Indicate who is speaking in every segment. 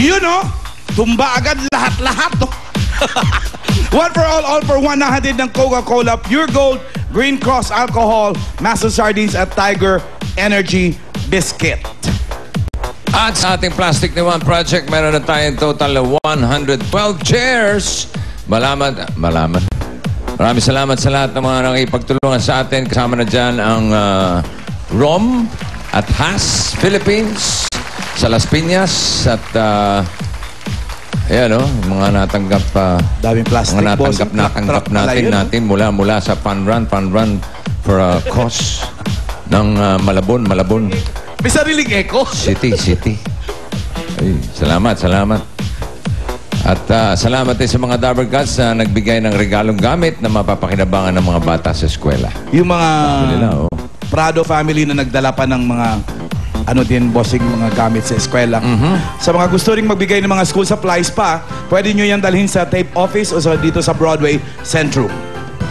Speaker 1: Yun o, tumba agad lahat-lahat. No? One for all for one, nahatid ng Coca-Cola, Pure Gold, Green Cross Alcohol, Master Sardines at Tiger Energy Biscuit.
Speaker 2: At sa ating Plastic ni One Project, meron na tayong total of 112 chairs. Maraming salamat sa lahat ng mga nakipagtulungan sa atin. Kasama na dyan ang ROM at HAS Philippines sa Las Piñas at ayan o, mga natanggap
Speaker 1: daming plastic,
Speaker 2: mga natanggap natin mula sa Fun Run for a cause ng Malabon.
Speaker 1: May sariling echo.
Speaker 2: City. Ay, salamat. At salamat din sa mga Dabber Gods na nagbigay ng regalong gamit na mapapakinabangan ng mga bata sa eskwela.
Speaker 1: Yung mga Prado family na nagdala pa ng mga bossing mga gamit sa eskwela. Sa mga gusto ring magbigay ng mga school supplies pa, pwede nyo yan dalhin sa tape office o dito sa Broadway Centrum.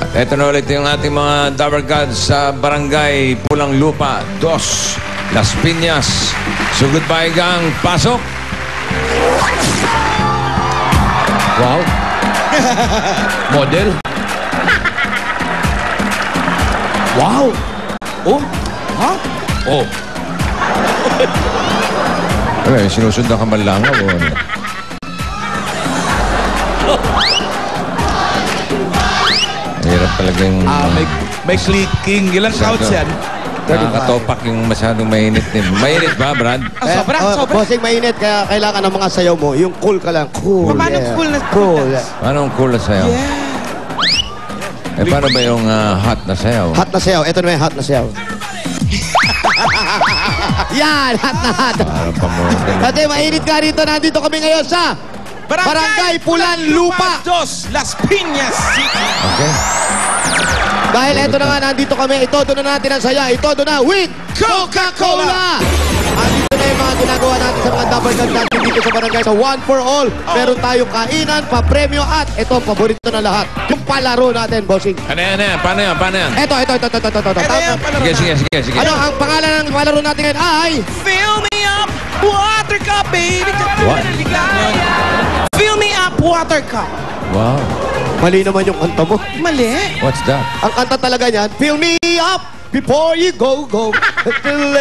Speaker 2: At eto na ulit yung ating mga Dabber Gods sa Barangay Pulang Lupa 2, Las Piñas. Sugod pa gang pasok. Wow. Model.
Speaker 1: Wow. Oh. Ha? Oh.
Speaker 2: Okay, sinusundan ka man lang o ano? Hirap talaga yung...
Speaker 1: may clicking. Ilang counts yan?
Speaker 2: Nakakatopak yung masyadong mainit. Mainit ba, Brad?
Speaker 3: Sobra. Bossing mainit, kaya kailangan ng mga sayaw mo. Yung cool ka lang. Cool.
Speaker 4: Paano cool na
Speaker 3: cool?
Speaker 2: Paano ang cool na sayaw? Paano ba yung hot na sayaw?
Speaker 3: Hot na sayaw. Ito na yung hot na sayaw. Yan, hot na hot. Kasi mainit ka rito. Nandito kami ngayon sa Barangay Pulan Lupa
Speaker 4: 2, Las Piñas City.
Speaker 2: Okay.
Speaker 3: Dahil eto na nga, nandito kami. Itodo na natin ang saya. Itodo na with Coca-Cola! Andito na yung mga ginagawa natin sa mga Dabber Gods natin dito sa barangay. Sa One for All, meron tayong kainan, papremyo at ito, paborito na lahat. Yung palaro natin, bossing.
Speaker 2: Ano yan? Paano yan?
Speaker 3: Ito.
Speaker 2: Sige.
Speaker 3: Ano, ang pangalan ng palaro natin ngayon ay...
Speaker 4: Fill me up, water cup, baby.
Speaker 2: What?
Speaker 4: Fill me up, water cup.
Speaker 2: Wow.
Speaker 3: Mali naman yung kanta mo.
Speaker 4: Mali.
Speaker 2: What's that?
Speaker 3: Ang kanta talaga niyan, fill me up before you go. Fill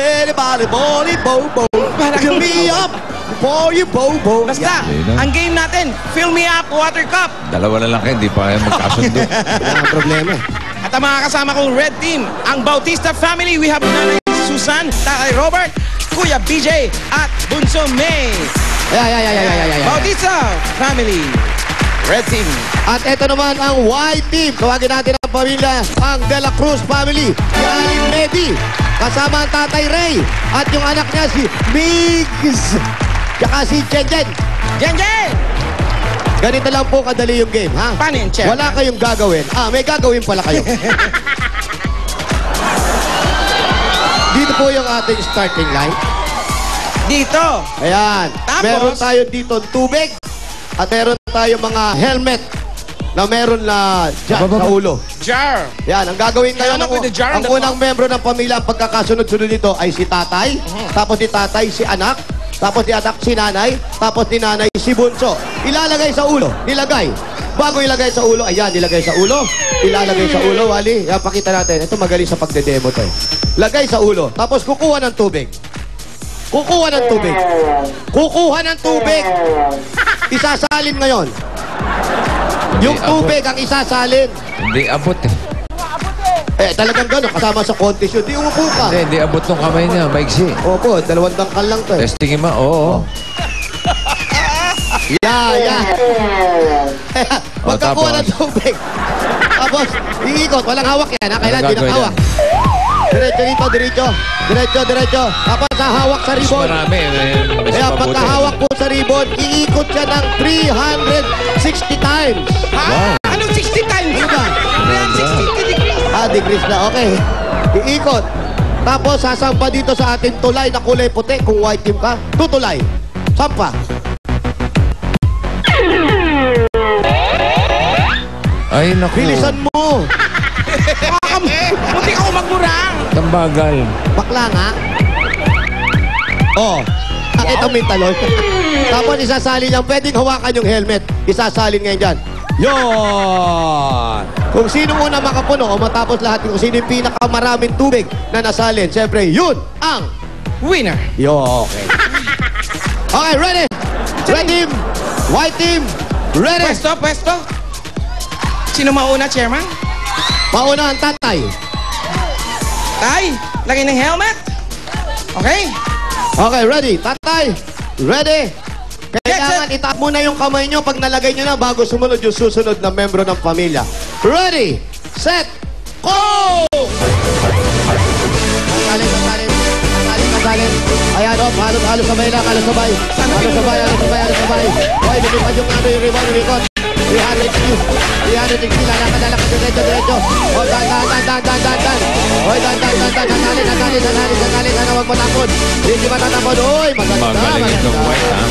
Speaker 3: me up before you bo.
Speaker 4: Basta, ang game natin, fill me up, water cup.
Speaker 2: Dalawa na lang kayo, hindi pa kayo magkasundo.
Speaker 3: Wala ang problema.
Speaker 4: At ang mga kasama kong red team, ang Bautista family, we have Nanay Susan, Tatay Robert, Kuya BJ, at Bunso May. Bautista family. Red team.
Speaker 3: At ito naman ang white team. Tawagin natin ang pamilya, ang De La Cruz family. Si Aling Medi, kasama ang Tatay Ray. At yung anak niya si Migs. Tsaka si Jen. Ganito lang po kadali yung game, ha?
Speaker 4: Paano yun, Chef?
Speaker 3: Wala kayong gagawin. May gagawin pala kayo. Dito po yung ating starting line.
Speaker 4: Dito.
Speaker 3: Ayan.
Speaker 4: Tapos?
Speaker 3: Meron tayo dito tubig. At meron tayo mga helmet na meron na dyan sa ulo.
Speaker 4: Jar.
Speaker 3: Yan, ang gagawin ngayon, ang unang membro ng pamilya, ang pagkakasunod-sunod nito ay si tatay, tapos ni tatay si anak, tapos ni anak si nanay, tapos ni nanay si bunso. Ilalagay sa ulo, nilagay. Bago ilagay sa ulo, ayan, nilagay sa ulo. Ilalagay sa ulo, Wally. Yan, pakita natin. Ito magaling sa pagdedemo to. Lagay sa ulo, tapos kukuha ng tubig. Kukuha ng tubig. Isasalin ngayon. Yung tubig ang isasalin.
Speaker 2: Hindi abot
Speaker 3: Talagang gano'n. Kasama sa contest yun. Di umupo ka.
Speaker 2: Hindi abot ng kamay niya. Maigsi.
Speaker 3: Opo, 2 dangkal lang to.
Speaker 2: Testingin mo. Oo.
Speaker 3: Yeah. Pagkakuha ng tubig. Tapos, iikot. Walang hawak yan. Kailan di nakahawak. Diretso. Tapos hahawak sa ribbon.
Speaker 2: Marami.
Speaker 3: Kaya pagkahawak po sa ribbon, iikot siya ng 360 times.
Speaker 4: Wow. Anong 60 times?
Speaker 3: Ano ba?
Speaker 4: 360 degrees.
Speaker 3: Degrees na. Okay. Iikot. Tapos sasampa dito sa ating tulay na kulay puti. Kung white team ka, tutulay. Sampa.
Speaker 2: Ay, naku.
Speaker 3: Bilisan mo.
Speaker 4: Buti ako magmurang.
Speaker 2: Tambagal.
Speaker 3: Bakla nga. Nakita mo yung talon. Tapos isasalin niyan. Pwedeng hawakan yung helmet. Isasalin ngayon dyan. Yon! Kung sino muna makapuno o matapos lahat, kung sino yung pinakamaraming tubig na nasalin, siyempre, yun ang
Speaker 4: Winner.
Speaker 3: okay. Okay, ready? Red team, white team, ready?
Speaker 4: Pwesto. Sino mauna, Chairman?
Speaker 3: Mauna ang tatay.
Speaker 4: Tay, lagay ng helmet. Okay.
Speaker 3: Okay, ready? Tatay, ready? Kailangan itap muna yung kamay nyo pag nalagay nyo na bago sumunod yung susunod na membro ng pamilya. Ready, set, go! Kasalin. Ayan, halos sabay lang, halos sabay. Okay, lumipad yung yung rebound, umikot. 360, lalakad, diretso. O, dan. Oy, dan. Natali, huwag matakot. Hindi matatakot. Oy,
Speaker 2: Magaling itong white, ha?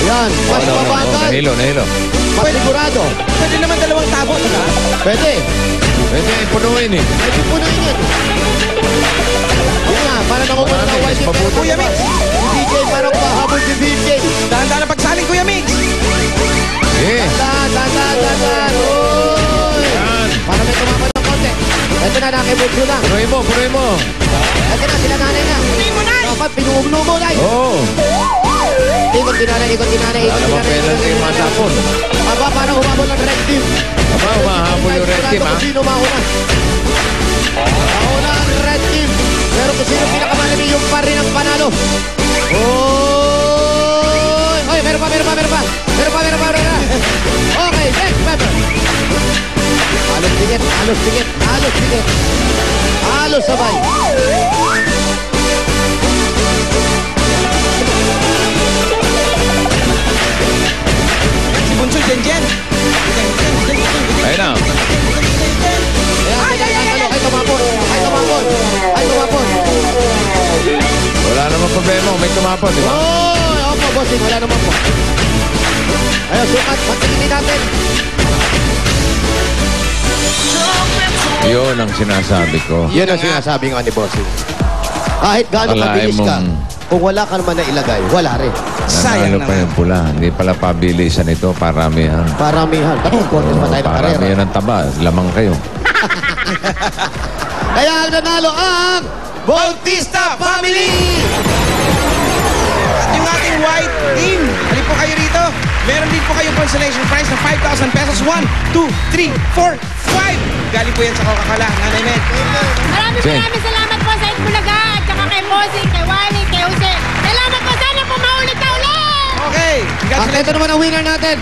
Speaker 3: Yan, mas mabagal.
Speaker 2: Nahilo.
Speaker 3: Mas sigurado.
Speaker 4: Pwede naman dalawang tabo, diba?
Speaker 3: Pwede.
Speaker 2: Pwede punuin eh.
Speaker 3: Pwede po na yun. Yan na, para nakukuha ng white.
Speaker 4: Kuya Mix.
Speaker 3: Si BJ, parang pahabol si BJ.
Speaker 4: Dahan-dahan ang pagsaling, Kuya Mix.
Speaker 2: Eh.
Speaker 3: Dan. Oy. Para may tumama ng konti. Ito na, nakibutso na.
Speaker 2: Punuin mo.
Speaker 3: Ito na, sila nanay na.
Speaker 4: Punuin mo, Nay.
Speaker 3: Dapat pinuugno mo, Nay.
Speaker 2: Oo.
Speaker 3: Ikot dinanay.
Speaker 2: Alam mo, penalty yung matapon.
Speaker 3: Aba, parang humabol ng red team.
Speaker 2: Aba, umahabol yung red team, ha?
Speaker 3: Kung sino mauna. Mauna ang red team. Pero kung sino pinakamalami yung pa rin ang panalo. Oy, meron pa. Okay, next member. Halos sabay.
Speaker 4: Si Bunso, Jen.
Speaker 2: Ayun na.
Speaker 3: Ay, tumapon.
Speaker 2: Wala namang problema kung may tumapon, di ba?
Speaker 3: Opo, bossing, wala naman po. Ayun, sukat, patigilin natin.
Speaker 2: Yun ang sinasabi ko.
Speaker 3: Yun ang sinasabi nga ni bossing. Kahit gaano
Speaker 2: Alain
Speaker 3: kabilis ka,
Speaker 2: mong-
Speaker 3: kung wala ka naman na ilagay, wala rin.
Speaker 4: Sayang
Speaker 2: Nanalo pa
Speaker 4: naman.
Speaker 2: yung pula. Hindi pala pabilisan ito. Paramihan.
Speaker 3: Paramihan. Bakit konti pa tayo ng karera?
Speaker 2: Paramihan ng taba. Lamang kayo.
Speaker 3: Kaya ang nanalo ang
Speaker 4: Bautista Family! At yung ating white team, halip po kayo rito. Meron din po kayong consolation prize na 5,000 pesos. 1, 2, 3, 4, 5. Galing po yan sa Coca-Cola, Nanay Med.
Speaker 5: Maraming salamat po sa Itbulaga at saka kay Bossing, kay Wally, kay Jose. Salamat po, sana po maulit na ulit!
Speaker 4: Okay,
Speaker 3: Ito
Speaker 4: congratulations.
Speaker 3: naman ang winner natin.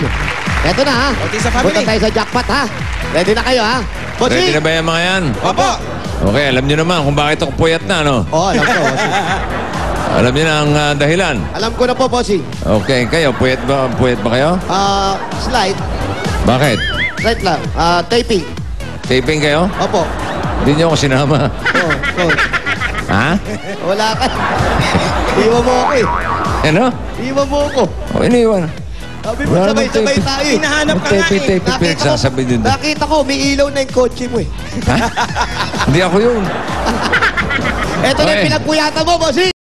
Speaker 3: Ito na, ha?
Speaker 4: Bautista Family.
Speaker 3: Punta tayo sa jackpot, ha? Ready na kayo, ha?
Speaker 2: Ready
Speaker 3: Bossing!
Speaker 2: na ba yung mga yan?
Speaker 4: Opo.
Speaker 2: Okay, alam nyo naman kung bakit ako puyat na, no?
Speaker 3: Oo, alam ko, bossing.
Speaker 2: Alam nyo na ang dahilan.
Speaker 3: Alam ko na po, bossing.
Speaker 2: Okay, kayo, puyat ba kayo?
Speaker 3: Slide.
Speaker 2: Bakit?
Speaker 3: Slide lang. Taping.
Speaker 2: Taping kayo?
Speaker 3: Opo.
Speaker 2: Hindi nyo ako sinama.
Speaker 3: Oh.
Speaker 2: Ha?
Speaker 3: Wala ka. Iwan mo ako, eh.
Speaker 2: Ano?
Speaker 3: Iwan mo ako.
Speaker 2: O, iniwan.
Speaker 3: Sabi mo,
Speaker 2: Wala
Speaker 3: sabay-sabay
Speaker 2: namang
Speaker 3: tayo, eh.
Speaker 4: Hinahanap ka nga eh.
Speaker 2: Tape, pinagsasabi din.
Speaker 3: Nakita ko, may ilaw na yung kotse mo, eh.
Speaker 2: Ha? Hindi ako yun.
Speaker 3: Ito na
Speaker 2: Okay.
Speaker 3: yung pinagpuyatan mo, bossing.